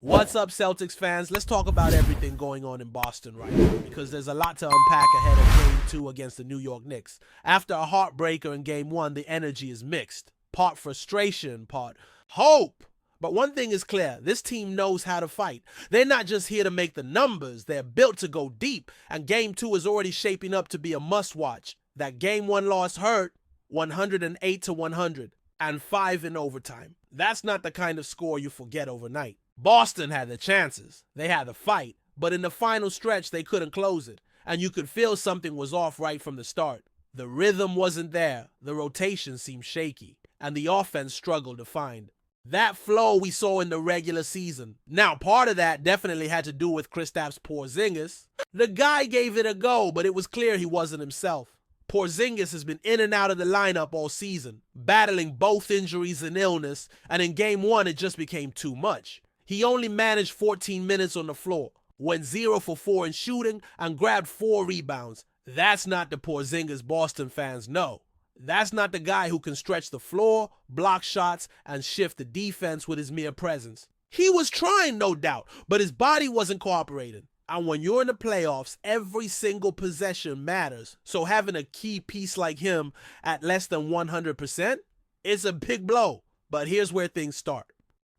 What's up, Celtics fans? Let's talk about everything going on in Boston right now, because there's a lot to unpack ahead of Game 2 against the New York Knicks. After a heartbreaker in Game 1, the energy is mixed. Part frustration, part hope. But one thing is clear, this team knows how to fight. They're not just here to make the numbers, they're built to go deep, and Game 2 is already shaping up to be a must-watch. That Game 1 loss hurt, 108-100, and 5 in overtime. That's not the kind of score you forget overnight. Boston had the chances, they had the fight, but in the final stretch they couldn't close it, and you could feel something was off right from the start. The rhythm wasn't there, the rotation seemed shaky, and the offense struggled to find that flow we saw in the regular season. Now, part of that definitely had to do with Kristaps Porzingis. The guy gave it a go, but it was clear he wasn't himself. Porzingis has been in and out of the lineup all season, battling both injuries and illness, and in Game 1 it just became too much. He only managed 14 minutes on the floor, went 0 for 4 in shooting, and grabbed 4 rebounds. That's not the Porzingis Boston fans know. That's not the guy who can stretch the floor, block shots, and shift the defense with his mere presence. He was trying, no doubt, but his body wasn't cooperating. And when you're in the playoffs, every single possession matters. So having a key piece like him at less than 100% is a big blow. But here's where things start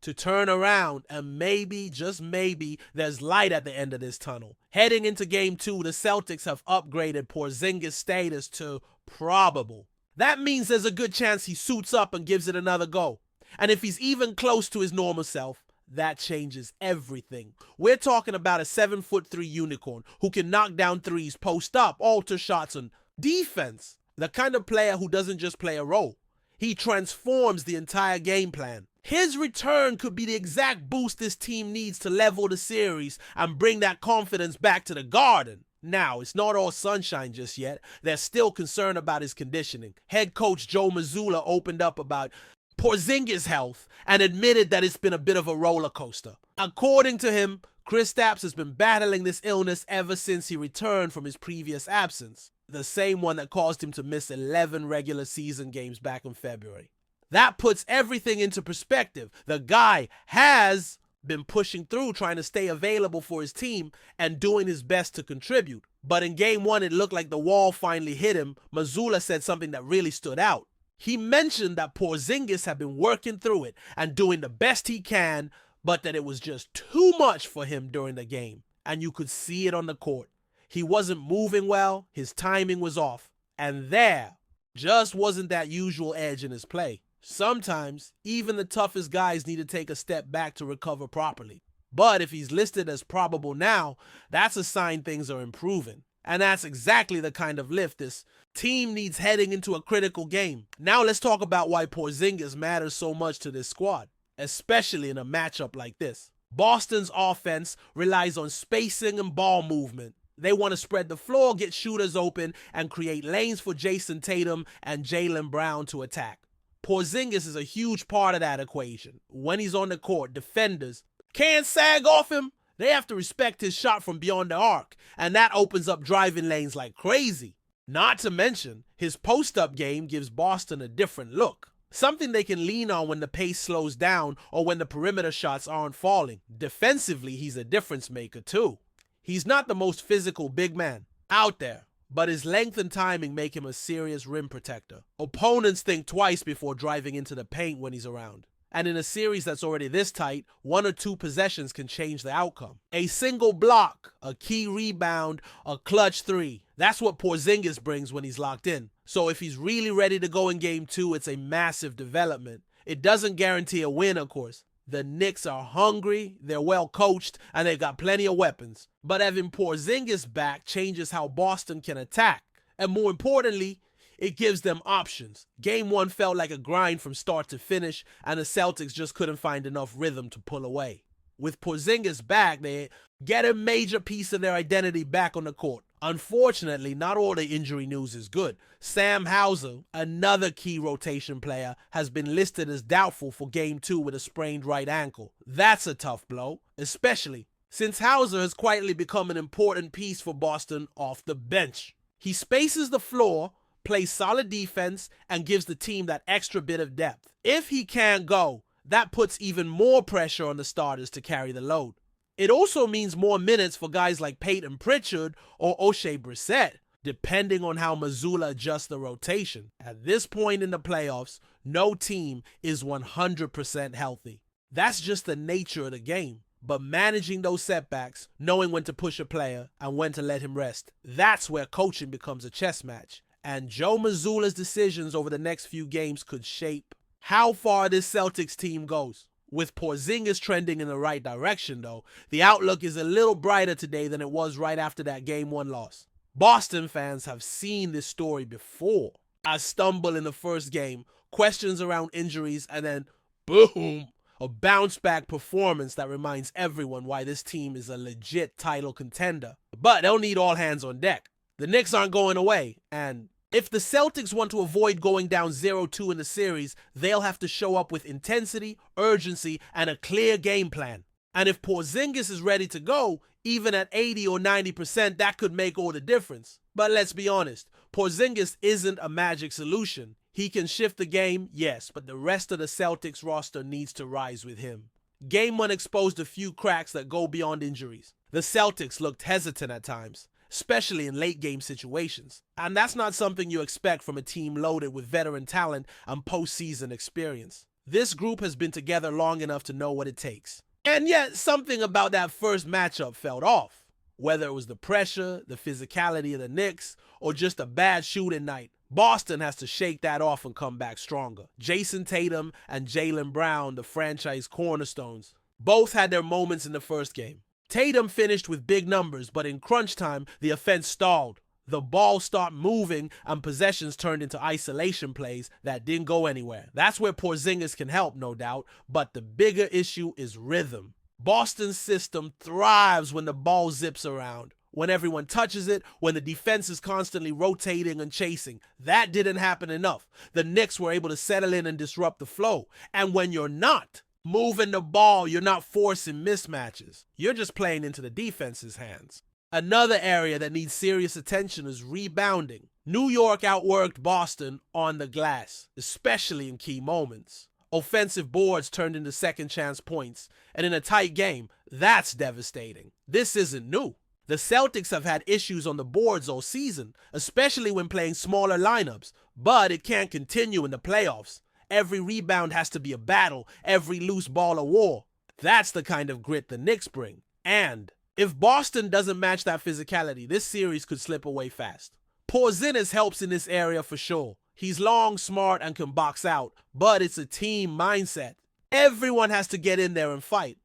to turn around, and maybe, just maybe, there's light at the end of this tunnel. Heading into Game 2, the Celtics have upgraded Porzingis' status to probable. That means there's a good chance he suits up and gives it another go. And if he's even close to his normal self, that changes everything. We're talking about a 7'3" unicorn who can knock down threes, post up, alter shots, and defense. The kind of player who doesn't just play a role. He transforms the entire game plan. His return could be the exact boost this team needs to level the series and bring that confidence back to the Garden. Now, it's not all sunshine just yet. They're still concerned about his conditioning. Head coach Joe Mazzulla opened up about Porzingis' health and admitted that it's been a bit of a roller coaster. According to him, Kristaps has been battling this illness ever since he returned from his previous absence, the same one that caused him to miss 11 regular season games back in February. That puts everything into perspective. The guy has been pushing through, trying to stay available for his team and doing his best to contribute. But in Game 1, it looked like the wall finally hit him. Mazzulla said something that really stood out. He mentioned that Porzingis had been working through it and doing the best he can, but that it was just too much for him during the game. And you could see it on the court. He wasn't moving well, his timing was off, and there just wasn't that usual edge in his play. Sometimes, even the toughest guys need to take a step back to recover properly. But if he's listed as probable now, that's a sign things are improving. And that's exactly the kind of lift this team needs heading into a critical game. Now let's talk about why Porzingis matters so much to this squad, especially in a matchup like this. Boston's offense relies on spacing and ball movement. They want to spread the floor, get shooters open, and create lanes for Jason Tatum and Jaylen Brown to attack. Porzingis is a huge part of that equation. When he's on the court, defenders can't sag off him. They have to respect his shot from beyond the arc, and that opens up driving lanes like crazy. Not to mention, his post-up game gives Boston a different look. Something they can lean on when the pace slows down or when the perimeter shots aren't falling. Defensively, he's a difference maker too. He's not the most physical big man out there, but his length and timing make him a serious rim protector. Opponents think twice before driving into the paint when he's around. And in a series that's already this tight, 1 or 2 possessions can change the outcome. A single block, a key rebound, a clutch 3. That's what Porzingis brings when he's locked in. So if he's really ready to go in Game 2, it's a massive development. It doesn't guarantee a win, of course. The Knicks are hungry, they're well coached, and they've got plenty of weapons. But having Porzingis back changes how Boston can attack. And more importantly, it gives them options. Game 1 felt like a grind from start to finish, and the Celtics just couldn't find enough rhythm to pull away. With Porzingis back, they get a major piece of their identity back on the court. Unfortunately, not all the injury news is good. Sam Hauser, another key rotation player, has been listed as doubtful for Game 2 with a sprained right ankle. That's a tough blow, especially since Hauser has quietly become an important piece for Boston off the bench. He spaces the floor, plays solid defense, and gives the team that extra bit of depth. If he can't go, That puts even more pressure on the starters to carry the load. It also means more minutes for guys like Peyton Pritchard or O'Shea Brissett, depending on how Mazzulla adjusts the rotation. At this point in the playoffs, no team is 100% healthy. That's just the nature of the game. But managing those setbacks, knowing when to push a player and when to let him rest, that's where coaching becomes a chess match. And Joe Mazzulla's decisions over the next few games could shape how far this Celtics team goes. With Porzingis trending in the right direction, though, the outlook is a little brighter today than it was right after that Game 1 loss. Boston fans have seen this story before. A stumble in the first game, questions around injuries, and then boom, a bounce-back performance that reminds everyone why this team is a legit title contender. But they'll need all hands on deck. The Knicks aren't going away, and if the Celtics want to avoid going down 0-2 in the series, they'll have to show up with intensity, urgency, and a clear game plan. And if Porzingis is ready to go, even at 80 or 90%, that could make all the difference. But let's be honest, Porzingis isn't a magic solution. He can shift the game, yes, but the rest of the Celtics roster needs to rise with him. Game 1 exposed a few cracks that go beyond injuries. The Celtics looked hesitant at times, especially in late-game situations. And that's not something you expect from a team loaded with veteran talent and postseason experience. This group has been together long enough to know what it takes. And yet, something about that first matchup felt off. Whether it was the pressure, the physicality of the Knicks, or just a bad shooting night, Boston has to shake that off and come back stronger. Jason Tatum and Jaylen Brown, the franchise cornerstones, both had their moments in the first game. Tatum finished with big numbers, but in crunch time, the offense stalled. The ball started moving and possessions turned into isolation plays that didn't go anywhere. That's where Porzingis can help, no doubt, but the bigger issue is rhythm. Boston's system thrives when the ball zips around, when everyone touches it, when the defense is constantly rotating and chasing. That didn't happen enough. The Knicks were able to settle in and disrupt the flow. And when you're not moving the ball, you're not forcing mismatches. You're just playing into the defense's hands. Another area that needs serious attention is rebounding. New York outworked Boston on the glass, especially in key moments. Offensive boards turned into second chance points, and in a tight game, that's devastating. This isn't new. The Celtics have had issues on the boards all season, especially when playing smaller lineups, but it can't continue in the playoffs. Every rebound has to be a battle, every loose ball a war. That's the kind of grit the Knicks bring. And if Boston doesn't match that physicality, this series could slip away fast. Porzingis helps in this area for sure. He's long, smart, and can box out, but it's a team mindset. Everyone has to get in there and fight.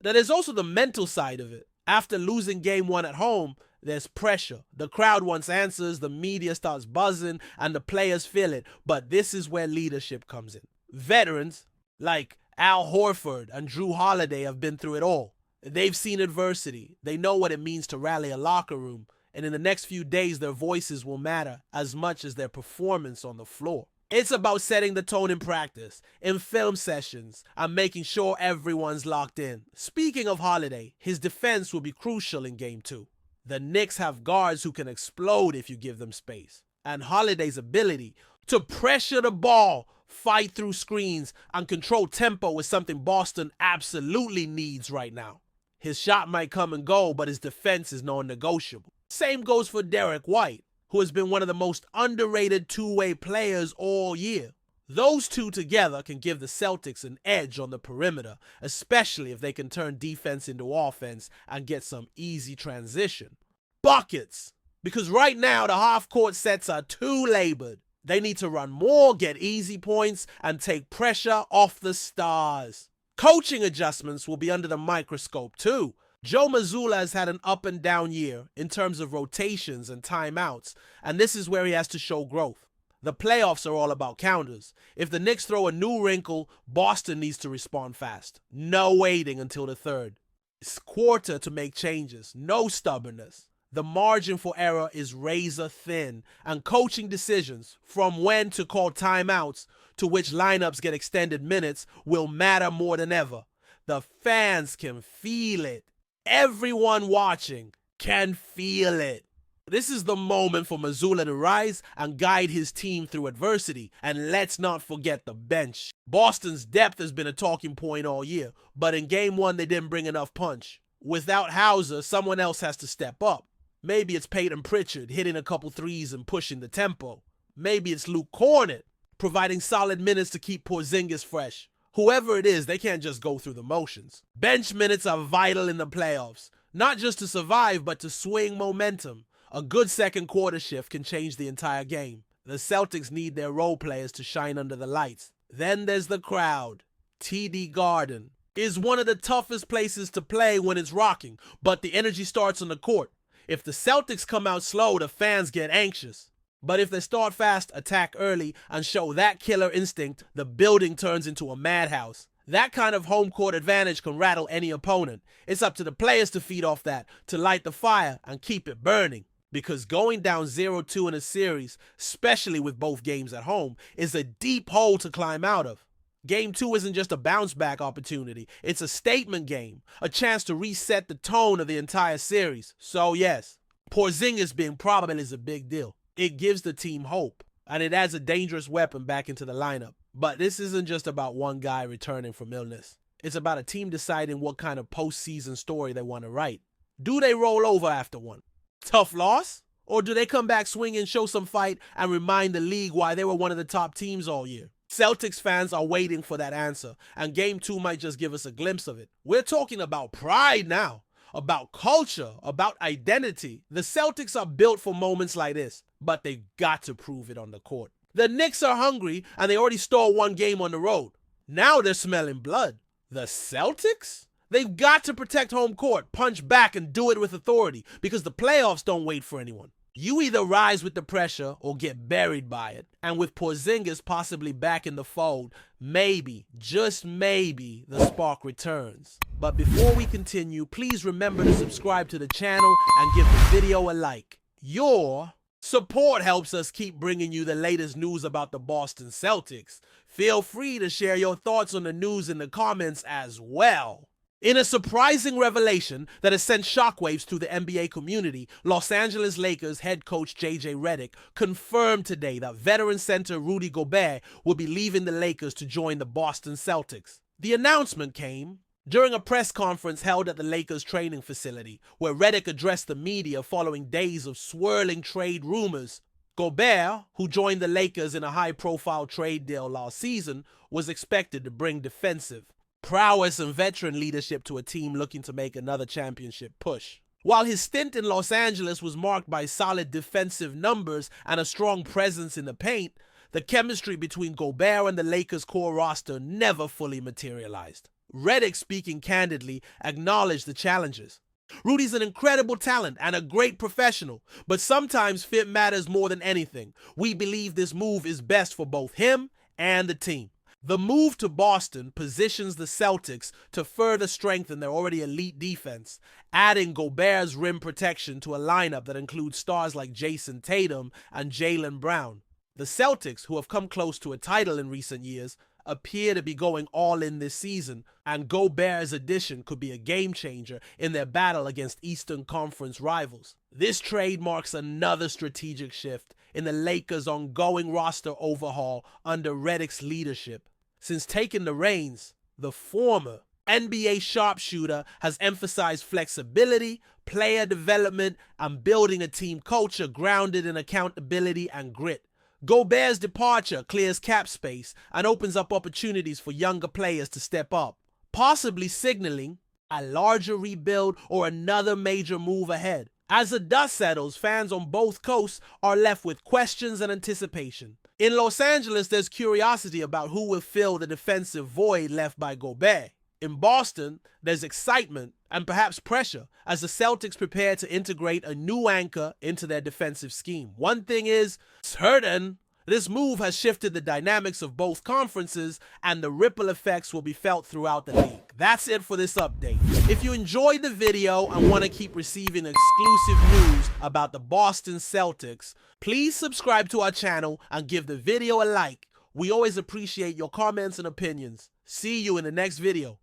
Now, there's also the mental side of it. After losing Game 1 at home, there's pressure. The crowd wants answers, the media starts buzzing, and the players feel it. But this is where leadership comes in. Veterans like Al Horford and Jrue Holiday have been through it all. They've seen adversity. They know what it means to rally a locker room. And in the next few days, their voices will matter as much as their performance on the floor. It's about setting the tone in practice, in film sessions, and making sure everyone's locked in. Speaking of Holiday, his defense will be crucial in Game 2. The Knicks have guards who can explode if you give them space. And Holiday's ability to pressure the ball, fight through screens, and control tempo is something Boston absolutely needs right now. His shot might come and go, but his defense is non-negotiable. Same goes for Derek White, who has been one of the most underrated two-way players all year. Those two together can give the Celtics an edge on the perimeter, especially if they can turn defense into offense and get some easy transition. Buckets! Because right now the half-court sets are too labored. They need to run more, get easy points, and take pressure off the stars. Coaching adjustments will be under the microscope too. Joe Mazzulla has had an up and down year in terms of rotations and timeouts, and this is where he has to show growth. The playoffs are all about counters. If the Knicks throw a new wrinkle, Boston needs to respond fast. No waiting until the third. It's quarter to make changes. No stubbornness. The margin for error is razor thin, and coaching decisions, from when to call timeouts to which lineups get extended minutes, will matter more than ever. The fans can feel it. Everyone watching can feel it. This is the moment for Mazzulla to rise and guide his team through adversity. And let's not forget the bench. Boston's depth has been a talking point all year, but in game one they didn't bring enough punch. Without Hauser, someone else has to step up. Maybe it's Peyton Pritchard hitting a couple threes and pushing the tempo. Maybe it's Luke Cornett providing solid minutes to keep Porzingis fresh. Whoever it is, they can't just go through the motions. Bench minutes are vital in the playoffs, not just to survive, but to swing momentum. A good second quarter shift can change the entire game. The Celtics need their role players to shine under the lights. Then there's the crowd. TD Garden is one of the toughest places to play when it's rocking, but the energy starts on the court. If the Celtics come out slow, the fans get anxious. But if they start fast, attack early, and show that killer instinct, the building turns into a madhouse. That kind of home court advantage can rattle any opponent. It's up to the players to feed off that, to light the fire and keep it burning. Because going down 0-2 in a series, especially with both games at home, is a deep hole to climb out of. Game 2 isn't just a bounce-back opportunity. It's a statement game, a chance to reset the tone of the entire series. So yes, Porzingis being probable is a big deal. It gives the team hope, and it adds a dangerous weapon back into the lineup. But this isn't just about one guy returning from illness. It's about a team deciding what kind of postseason story they want to write. Do they roll over after one? Tough loss? Or do they come back swinging, show some fight, and remind the league why they were one of the top teams all year? Celtics fans are waiting for that answer, and Game 2 might just give us a glimpse of it. We're talking about pride now, about culture, about identity. The Celtics are built for moments like this, but they've got to prove it on the court. The Knicks are hungry, and they already stole one game on the road. Now they're smelling blood. The Celtics? They've got to protect home court, punch back, and do it with authority, because the playoffs don't wait for anyone. You either rise with the pressure or get buried by it. And with Porzingis possibly back in the fold, maybe, just maybe, the spark returns. But before we continue, please remember to subscribe to the channel and give the video a like. Your support helps us keep bringing you the latest news about the Boston Celtics. Feel free to share your thoughts on the news in the comments as well. In a surprising revelation that has sent shockwaves through the NBA community, Los Angeles Lakers head coach Redick confirmed today that veteran center Rudy Gobert will be leaving the Lakers to join the Boston Celtics. The announcement came during a press conference held at the Lakers training facility, where Redick addressed the media following days of swirling trade rumors. Gobert, who joined the Lakers in a high-profile trade deal last season, was expected to bring defensive prowess and veteran leadership to a team looking to make another championship push. While his stint in Los Angeles was marked by solid defensive numbers and a strong presence in the paint, the chemistry between Gobert and the Lakers' core roster never fully materialized. Redick, speaking candidly, acknowledged the challenges. Rudy's an incredible talent and a great professional, but sometimes fit matters more than anything. We believe this move is best for both him and the team. The move to Boston positions the Celtics to further strengthen their already elite defense, adding Gobert's rim protection to a lineup that includes stars like Jason Tatum and Jaylen Brown. The Celtics, who have come close to a title in recent years, appear to be going all in this season, and Gobert's addition could be a game changer in their battle against Eastern Conference rivals. This trade marks another strategic shift in the Lakers' ongoing roster overhaul under Redick's leadership. Since taking the reins, the former NBA sharpshooter has emphasized flexibility, player development, and building a team culture grounded in accountability and grit. Gobert's departure clears cap space and opens up opportunities for younger players to step up, possibly signaling a larger rebuild or another major move ahead. As the dust settles, fans on both coasts are left with questions and anticipation. In Los Angeles, there's curiosity about who will fill the defensive void left by Gobert. In Boston, there's excitement and perhaps pressure as the Celtics prepare to integrate a new anchor into their defensive scheme. One thing is certain, this move has shifted the dynamics of both conferences, and the ripple effects will be felt throughout the league. That's it for this update. If you enjoyed the video and want to keep receiving exclusive news about the Boston Celtics, please subscribe to our channel and give the video a like. We always appreciate your comments and opinions. See you in the next video.